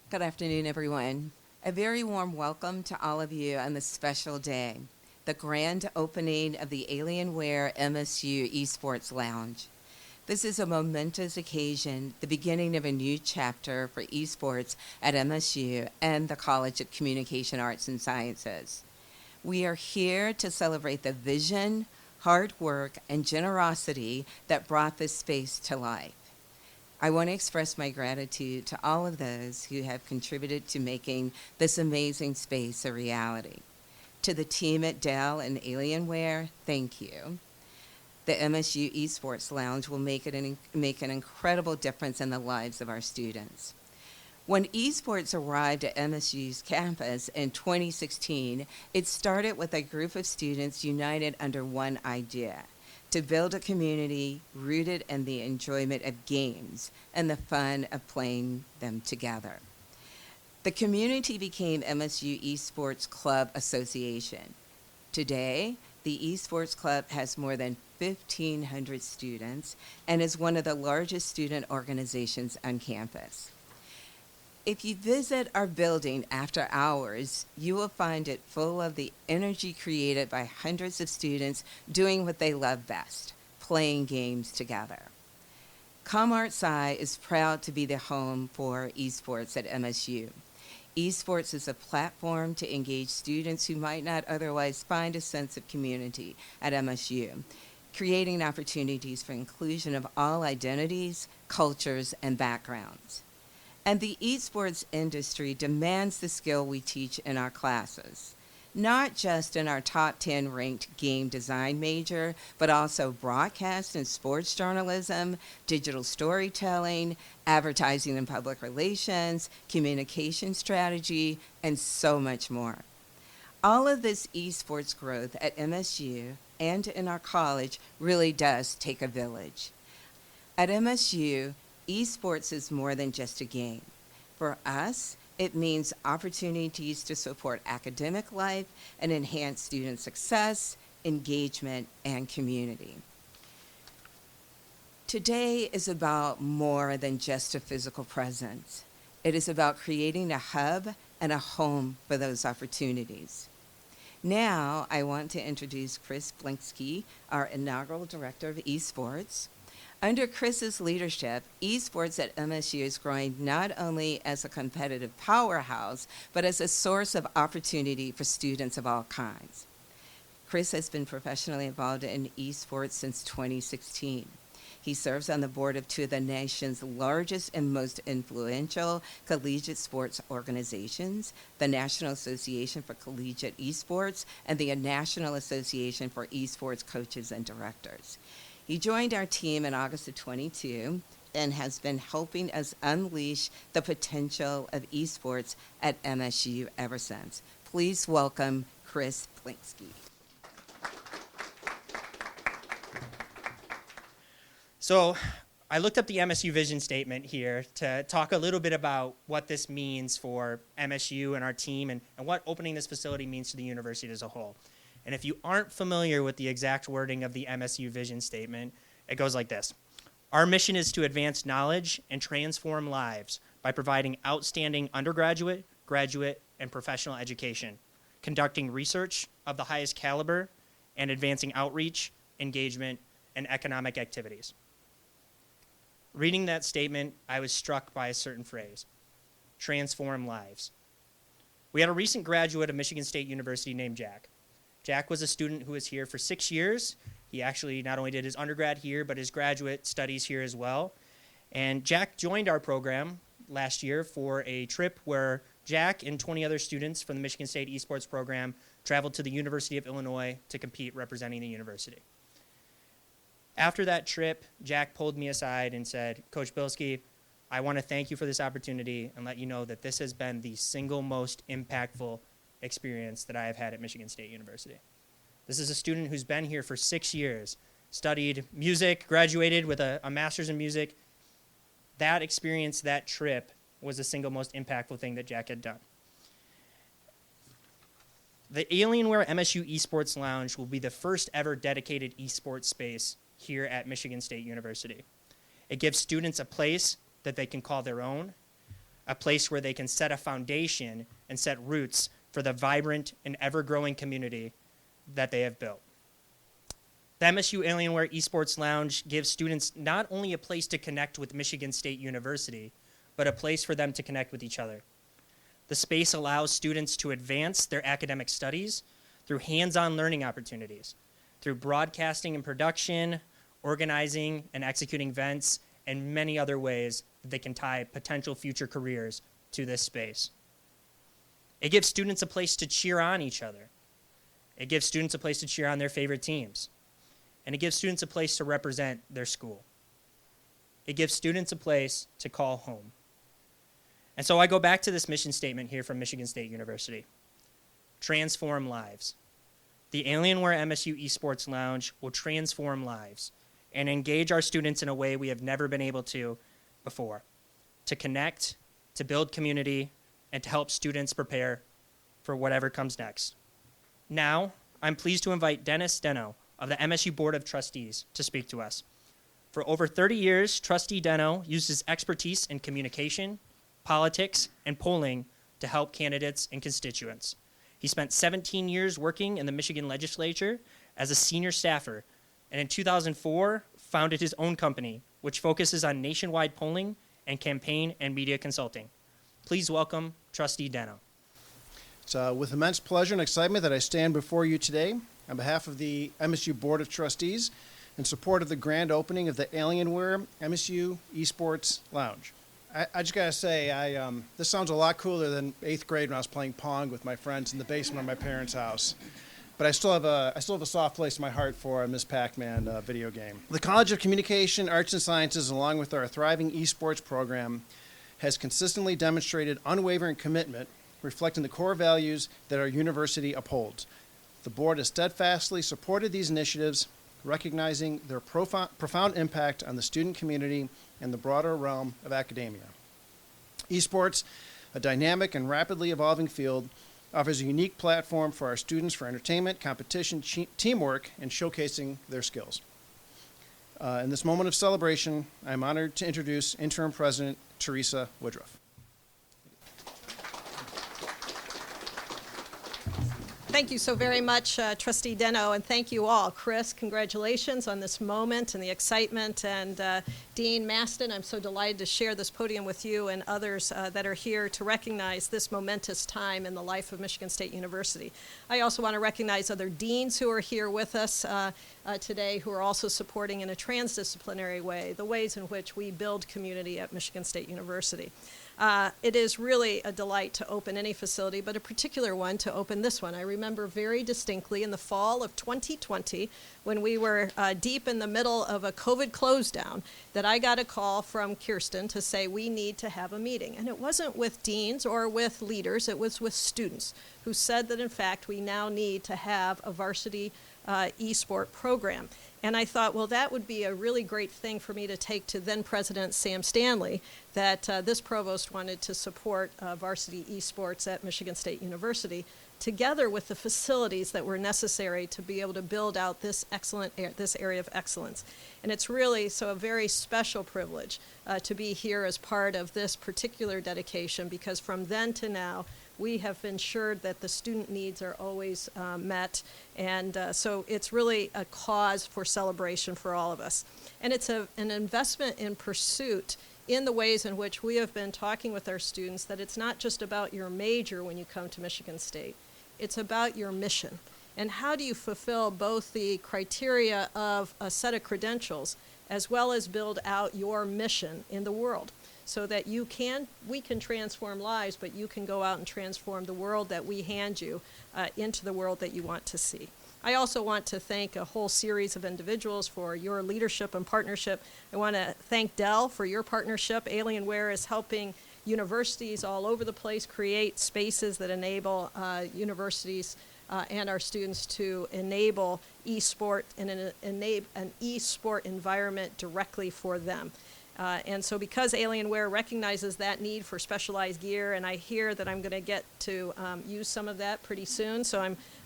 Good afternoon, everyone. A very warm welcome to all of you on this special day, the grand opening of the Alienware MSU Esports Lounge. This is a momentous occasion, the beginning of a new chapter for esports at MSU and the College of Communication Arts and Sciences. We are here to celebrate the vision, hard work, and generosity that brought this space to life. I want to express my gratitude to all of those who have contributed to making this amazing space a reality. To the team at Dell and Alienware, thank you. The MSU Esports Lounge will make an incredible difference in the lives of our students. When esports arrived at MSU's campus in 2016, it started with a group of students united under one idea: to build a community rooted in the enjoyment of games and the fun of playing them together. The community became MSU Esports Club Association. Today, the Esports Club has more than 1,500 students and is one of the largest student organizations on campus. If you visit our building after hours, you will find it full of the energy created by hundreds of students doing what they love best, playing games together. ComArtsI is proud to be the home for esports at MSU. Esports is a platform to engage students who might not otherwise find a sense of community at MSU, creating opportunities for inclusion of all identities, cultures, and backgrounds. And the esports industry demands the skill we teach in our classes, not just in our top 10 ranked game design major, but also broadcast and sports journalism, digital storytelling, advertising and public relations, communication strategy, and so much more. All of this esports growth at MSU and in our college really does take a village. At MSU, esports is more than just a game. For us, it means opportunities to support academic life and enhance student success, engagement, and community. Today is about more than just a physical presence. It is about creating a hub and a home for those opportunities. Now, I want to introduce Chris Blinksky, our inaugural Director of Esports. Under Chris's leadership, esports at MSU is growing not only as a competitive powerhouse, but as a source of opportunity for students of all kinds. Chris has been professionally involved in esports since 2016. He serves on the board of two of the nation's largest and most influential collegiate sports organizations, the National Association for Collegiate Esports and the National Association for Esports Coaches and Directors. He joined our team in August of 22 and has been helping us unleash the potential of esports at MSU ever since. Please welcome Chris Blinksky. So I looked up the MSU vision statement here to talk a little bit about what this means for MSU and our team and what opening this facility means to the university as a whole. And if you aren't familiar with the exact wording of the MSU vision statement, it goes like this. Our mission is to advance knowledge and transform lives by providing outstanding undergraduate, graduate, and professional education, conducting research of the highest caliber, and advancing outreach, engagement, and economic activities. Reading that statement, I was struck by a certain phrase, transform lives. We had a recent graduate of Michigan State University named Jack. Jack was a student who was here for 6 years. He actually not only did his undergrad here, but his graduate studies here as well. And Jack joined our program last year for a trip where Jack and 20 other students from the Michigan State Esports program traveled to the University of Illinois to compete representing the university. After that trip, Jack pulled me aside and said, Coach Bilski, I want to thank you for this opportunity and let you know that this has been the single most impactful experience that I have had at Michigan State University. This is a student who's been here for 6 years, studied music, graduated with a master's in music. That experience, that trip, was the single most impactful thing that Jack had done. The Alienware MSU Esports Lounge will be the first ever dedicated esports space here at Michigan State University. It gives students a place that they can call their own, a place where they can set a foundation and set roots for the vibrant and ever-growing community that they have built. The MSU Alienware Esports Lounge gives students not only a place to connect with Michigan State University, but a place for them to connect with each other. The space allows students to advance their academic studies through hands-on learning opportunities, through broadcasting and production, organizing and executing events, and many other ways that they can tie potential future careers to this space. It gives students a place to cheer on each other. It gives students a place to cheer on their favorite teams. And it gives students a place to represent their school. It gives students a place to call home. And so I go back to this mission statement here from Michigan State University. Transform lives. The Alienware MSU Esports Lounge will transform lives and engage our students in a way we have never been able to before, to connect, to build community, and to help students prepare for whatever comes next. Now, I'm pleased to invite Dennis Deno of the MSU Board of Trustees to speak to us. For over 30 years, Trustee Deno used his expertise in communication, politics, and polling to help candidates and constituents. He spent 17 years working in the Michigan legislature as a senior staffer, and in 2004, founded his own company, which focuses on nationwide polling and campaign and media consulting. Please welcome Trustee Deno. It's with immense pleasure and excitement that I stand before you today on behalf of the MSU Board of Trustees in support of the grand opening of the Alienware MSU Esports Lounge. I just gotta say, this sounds a lot cooler than 8th grade when I was playing Pong with my friends in the basement of my parents' house. But I still have a soft place in my heart for a Miss Pac-Man video game. The College of Communication, Arts and Sciences, along with our thriving esports program, has consistently demonstrated unwavering commitment, reflecting the core values that our university upholds. The board has steadfastly supported these initiatives, recognizing their profound impact on the student community and the broader realm of academia. Esports, a dynamic and rapidly evolving field, offers a unique platform for our students for entertainment, competition, teamwork, and showcasing their skills. In this moment of celebration, I'm honored to introduce Interim President Teresa Woodruff. Thank you so very much, Trustee Deno, and thank you all. Chris, congratulations on this moment and the excitement, and Dean Maston, I'm so delighted to share this podium with you and others that are here to recognize this momentous time in the life of Michigan State University. I also want to recognize other deans who are here with us today, who are also supporting in a transdisciplinary way the ways in which we build community at Michigan State University. It is really a delight to open any facility, but a particular one to open this one. I remember very distinctly in the fall of 2020, when we were deep in the middle of a COVID close down, that I got a call from Kirsten to say we need to have a meeting. And it wasn't with deans or with leaders, it was with students who said that in fact we now need to have a varsity e-sport program. And I thought, well, that would be a really great thing for me to take to then President Sam Stanley, that this provost wanted to support varsity esports at Michigan State University, together with the facilities that were necessary to be able to build out this this area of excellence. And it's really so a very special privilege to be here as part of this particular dedication, because from then to now, we have ensured that the student needs are always met, and so it's really a cause for celebration for all of us. And it's an investment in pursuit in the ways in which we have been talking with our students, that it's not just about your major when you come to Michigan State, it's about your mission. And how do you fulfill both the criteria of a set of credentials as well as build out your mission in the world, so that we can transform lives, but you can go out and transform the world that we hand you into the world that you want to see. I also want to thank a whole series of individuals for your leadership and partnership. I want to thank Dell for your partnership. Alienware is helping universities all over the place create spaces that enable universities and our students to enable e-sport and enable an e-sport environment directly for them. And so because Alienware recognizes that need for specialized gear, and I hear that I'm going to get to use some of that pretty soon, so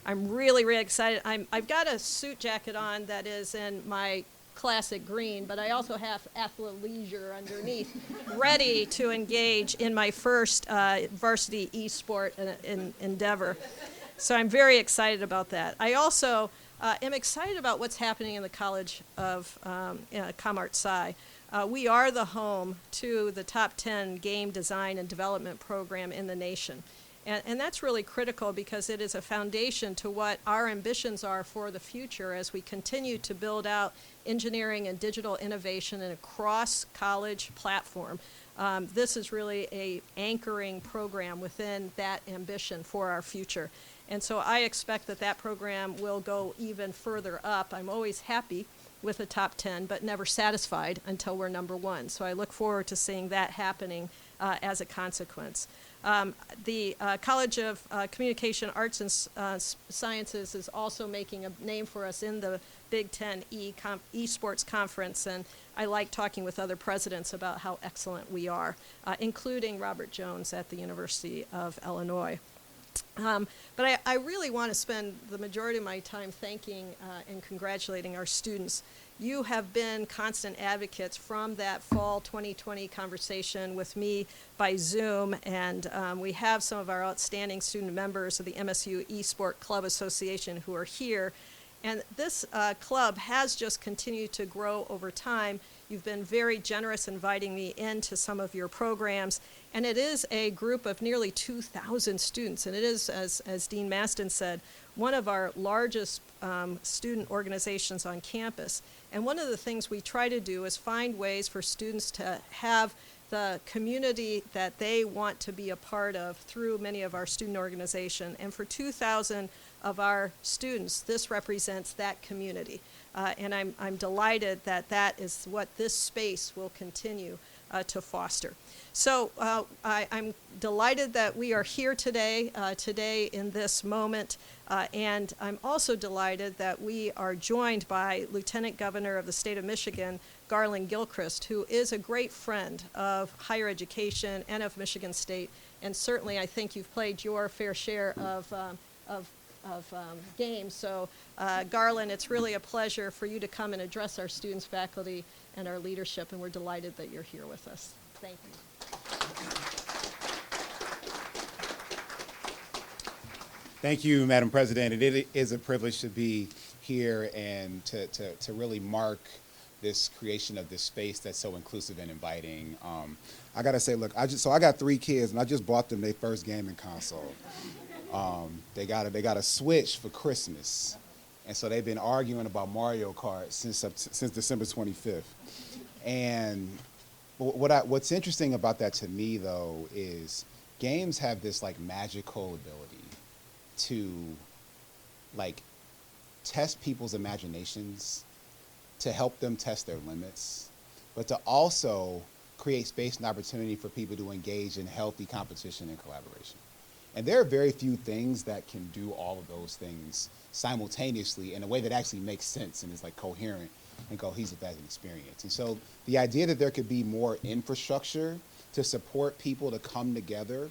I'm really, really excited. I've got a suit jacket on that is in my classic green, but I also have athleisure underneath, ready to engage in my first varsity esport endeavor. So I'm very excited about that. I also am excited about what's happening in the College of ComArt Sci. We are the home to the top 10 game design and development program in the nation. And that's really critical because it is a foundation to what our ambitions are for the future as we continue to build out engineering and digital innovation in a cross-college platform. This is really a anchoring program within that ambition for our future. And so I expect that that program will go even further up. I'm always happy with the top 10, but never satisfied until we're number one. So I look forward to seeing that happening as a consequence. The College of Communication Arts and Sciences is also making a name for us in the Big Ten esports conference, and I like talking with other presidents about how excellent we are, including Robert Jones at the University of Illinois. But I really want to spend the majority of my time thanking and congratulating our students. You have been constant advocates from that fall 2020 conversation with me by Zoom, and we have some of our outstanding student members of the MSU Esport Club Association who are here. And this club has just continued to grow over time. You've been very generous inviting me into some of your programs. And it is a group of nearly 2,000 students. And it is, as Dean Maston said, one of our largest student organizations on campus. And one of the things we try to do is find ways for students to have the community that they want to be a part of through many of our student organizations. And for 2,000 of our students, this represents that community. And I'm delighted that that is what this space will continue to foster. So I'm delighted that we are here today in this moment, and I'm also delighted that we are joined by Lieutenant Governor of the state of Michigan, Garland Gilchrist, who is a great friend of higher education and of Michigan State, and certainly I think you've played your fair share of games. So Garland, it's really a pleasure for you to come and address our students, faculty, and our leadership, and we're delighted that you're here with us. Thank you. Thank you, Madam President. It is a privilege to be here and to really mark this creation of this space that's so inclusive and inviting. I gotta say, look, I got 3 kids, and I just bought them their first gaming console. They got a Switch for Christmas, and so they've been arguing about Mario Kart since December 25th. And what's interesting about that to me, though, is games have this like magical ability to like test people's imaginations, to help them test their limits, but to also create space and opportunity for people to engage in healthy competition and collaboration. And there are very few things that can do all of those things simultaneously in a way that actually makes sense and is like coherent and cohesive as an experience. And so the idea that there could be more infrastructure to support people to come together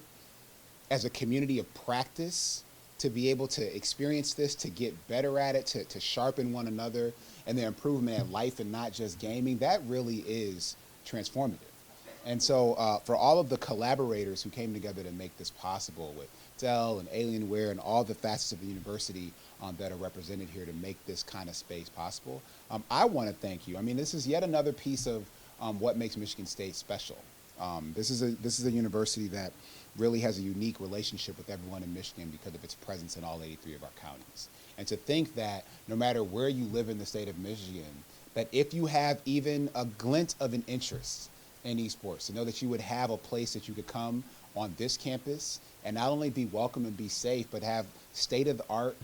as a community of practice, to be able to experience this, to get better at it, to sharpen one another and their improvement in life and not just gaming, that really is transformative. And so for all of the collaborators who came together to make this possible with Dell and Alienware and all the facets of the university that are represented here to make this kind of space possible, I want to thank you. I mean, this is yet another piece of what makes Michigan State special. This is a university that really has a unique relationship with everyone in Michigan because of its presence in all 83 of our counties. And to think that no matter where you live in the state of Michigan, that if you have even a glint of an interest in esports, to know that you would have a place that you could come on this campus and not only be welcome and be safe, but have state-of-the-art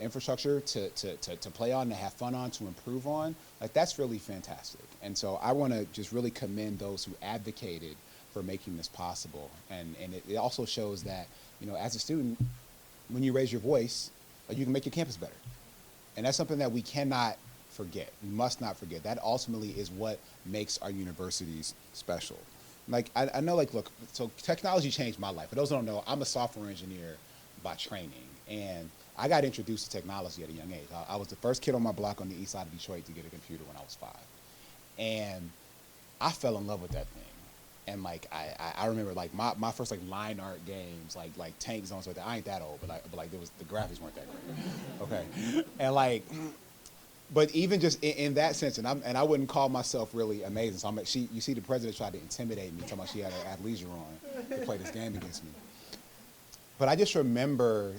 infrastructure to play on, to have fun on, to improve on, like that's really fantastic. And so I want to just really commend those who advocated for making this possible. And it also shows that, you know, as a student, when you raise your voice, you can make your campus better. And that's something that we cannot forget. We must not forget. That ultimately is what makes our universities special. Like, I know, like, look, so technology changed my life. For those who don't know, I'm a software engineer by training. And I got introduced to technology at a young age. I was the first kid on my block on the east side of Detroit to get a computer when I was 5. And I fell in love with that thing. And like I remember like my first like line art games, like Tank Zones, like that. I ain't that old, but like there was, the graphics weren't that great. Okay. And like, but even just in that sense, and I wouldn't call myself really amazing. So you see the president tried to intimidate me, talking about she had her athleisure on to play this game against me. But I just remember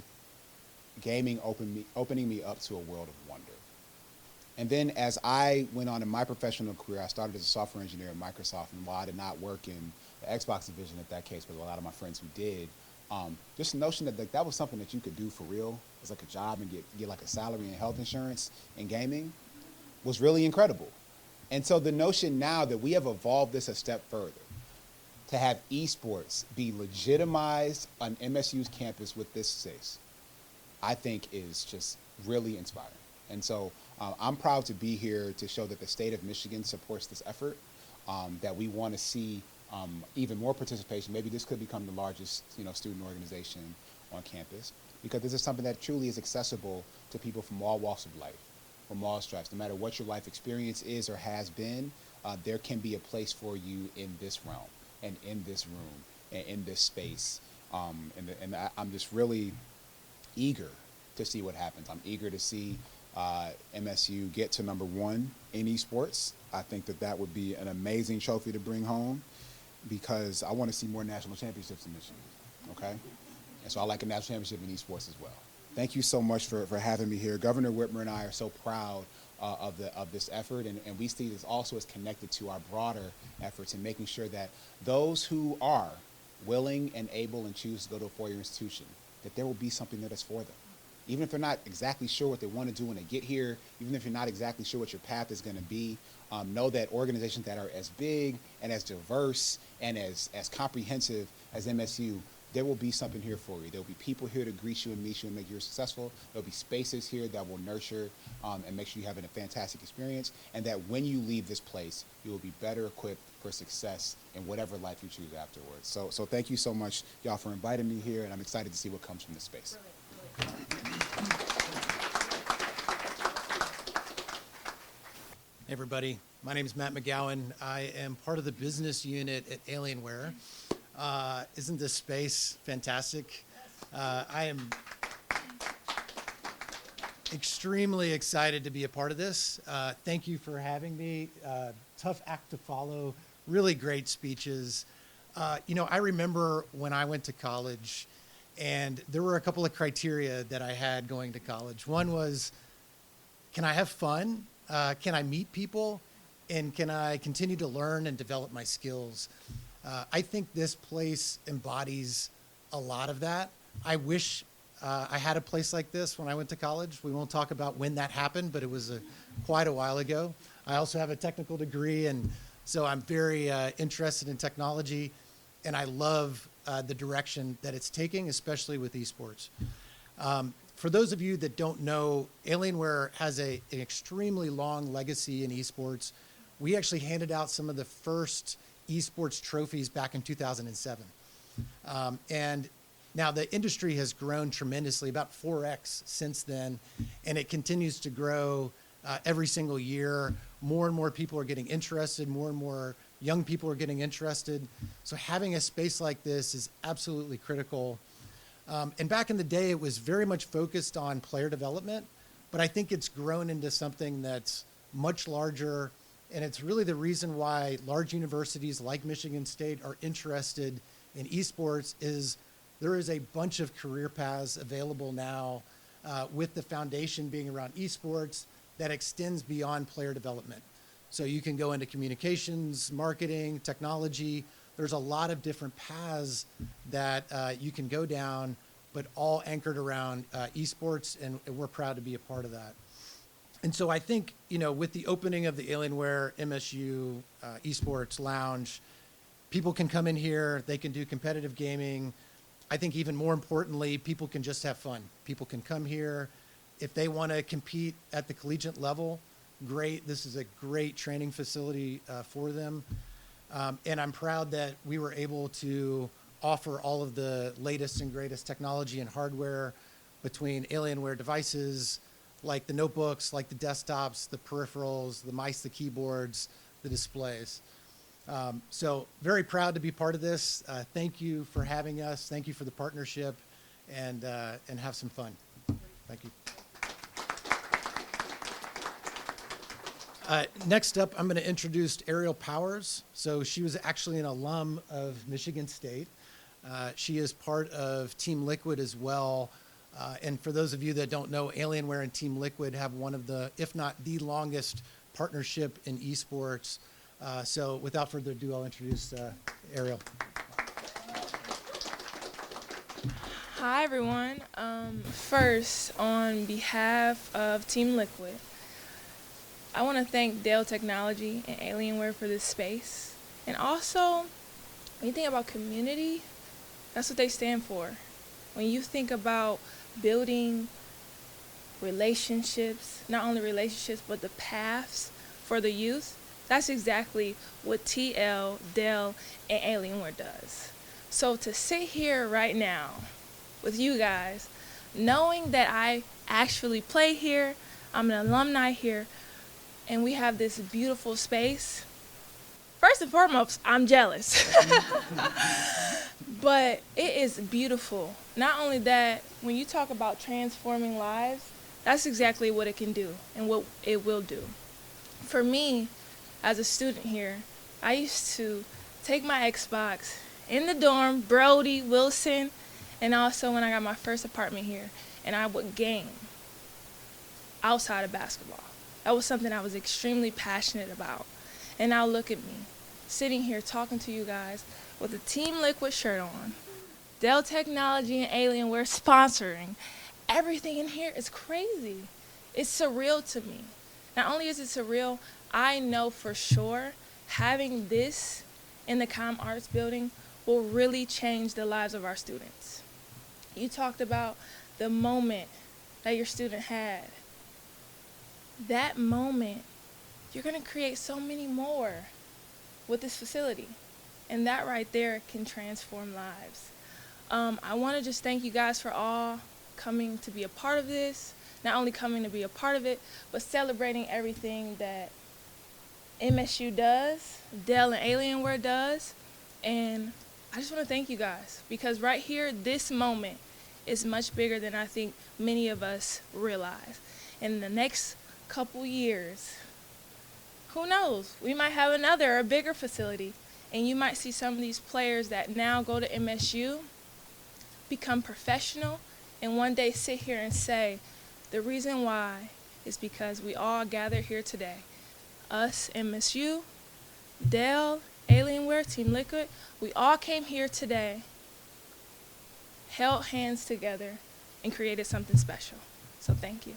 gaming opening me up to a world of wonder. And then as I went on in my professional career, I started as a software engineer at Microsoft. And while I did not work in the Xbox division at that case, but a lot of my friends who did, just the notion that that was something that you could do for real, as like a job and get like a salary and health insurance in gaming, was really incredible. And so the notion now that we have evolved this a step further, to have esports be legitimized on MSU's campus with this space, I think is just really inspiring. And so I'm proud to be here to show that the state of Michigan supports this effort, that we want to see even more participation. Maybe this could become the largest student organization on campus, because this is something that truly is accessible to people from all walks of life, from all stripes. No matter what your life experience is or has been, there can be a place for you in this realm and in this room and in this space. And I'm just really eager to see what happens. I'm eager to see MSU get to #1 in esports. I think that would be an amazing trophy to bring home, because I want to see more national championships in Michigan, okay? And so I like a national championship in esports as well. Thank you so much for having me here. Governor Whitmer and I are so proud of this effort, and we see this also as connected to our broader efforts in making sure that those who are willing and able and choose to go to a four-year institution, that there will be something that is for them. Even if they're not exactly sure what they want to do when they get here, even if you're not exactly sure what your path is going to be, know that organizations that are as big and as diverse and as comprehensive as MSU, there will be something here for you. There will be people here to greet you and meet you and make you successful. There will be spaces here that will nurture and make sure you're having a fantastic experience, and that when you leave this place, you will be better equipped for success in whatever life you choose afterwards. So thank you so much, y'all, for inviting me here, and I'm excited to see what comes from this space. Hey everybody, my name is Matt McGowan. I am part of the business unit at Alienware. Isn't this space fantastic? I am extremely excited to be a part of this. Thank you for having me. Tough act to follow, really great speeches. I remember when I went to college, and there were a couple of criteria that I had going to college. One was, can I have fun? Can I meet people? And can I continue to learn and develop my skills? I think this place embodies a lot of that. I wish I had a place like this when I went to college. We won't talk about when that happened, but it was quite a while ago. I also have a technical degree, and so I'm very interested in technology, and I love the direction that it's taking, especially with esports. For those of you that don't know, Alienware has an extremely long legacy in esports. We actually handed out some of the first esports trophies back in 2007. And now the industry has grown tremendously, about 4x since then, and it continues to grow every single year. More and more people are getting interested, more and more young people are getting interested. So having a space like this is absolutely critical. And back in the day, it was very much focused on player development, but I think it's grown into something that's much larger, and it's really the reason why large universities like Michigan State are interested in esports. Is there is a bunch of career paths available now with the foundation being around esports that extends beyond player development. So you can go into communications, marketing, technology. There's a lot of different paths that you can go down, but all anchored around esports, and we're proud to be a part of that. And so I think, with the opening of the Alienware MSU Esports Lounge, people can come in here, they can do competitive gaming. I think even more importantly, people can just have fun. People can come here. If they want to compete at the collegiate level, great. This is a great training facility for them. And I'm proud that we were able to offer all of the latest and greatest technology and hardware between Alienware devices, like the notebooks, like the desktops, the peripherals, the mice, the keyboards, the displays. So very proud to be part of this. Thank you for having us. Thank you for the partnership, and have some fun. Thank you. Next up, I'm going to introduce Ariel Powers. So she was actually an alum of Michigan State. She is part of Team Liquid as well. And for those of you that don't know, Alienware and Team Liquid have one of the, if not the longest partnership in esports. So without further ado, I'll introduce Ariel. Hi, everyone. First, on behalf of Team Liquid, I want to thank Dell Technologies and Alienware for this space. And also, when you think about community, that's what they stand for. When you think about building relationships, not only relationships, but the paths for the youth, that's exactly what TL, Dell, and Alienware does. So to sit here right now with you guys, knowing that I actually play here, I'm an alumni here, and we have this beautiful space, first and foremost, I'm jealous. But it is beautiful. Not only that, when you talk about transforming lives, that's exactly what it can do and what it will do. For me, as a student here, I used to take my Xbox in the dorm, Brody, Wilson, and also when I got my first apartment here, and I would game outside of basketball. That was something I was extremely passionate about. And now look at me, sitting here talking to you guys with a Team Liquid shirt on, Dell Technologies and Alienware sponsoring. Everything in here is crazy. It's surreal to me. Not only is it surreal, I know for sure having this in the Com Arts building will really change the lives of our students. You talked about the moment that your student had. That moment, you're going to create so many more with this facility. And that right there can transform lives. I want to just thank you guys for all coming to be a part of this. Not only coming to be a part of it, but celebrating everything that MSU does, Dell and Alienware does. And I just want to thank you guys, because right here, this moment is much bigger than I think many of us realize. In the next couple years, who knows, we might have another or bigger facility, and you might see some of these players that now go to MSU become professional and one day sit here and say, the reason why is because we all gathered here today. Us, MSU, Dell, Alienware, Team Liquid, we all came here today, held hands together, and created something special. So thank you.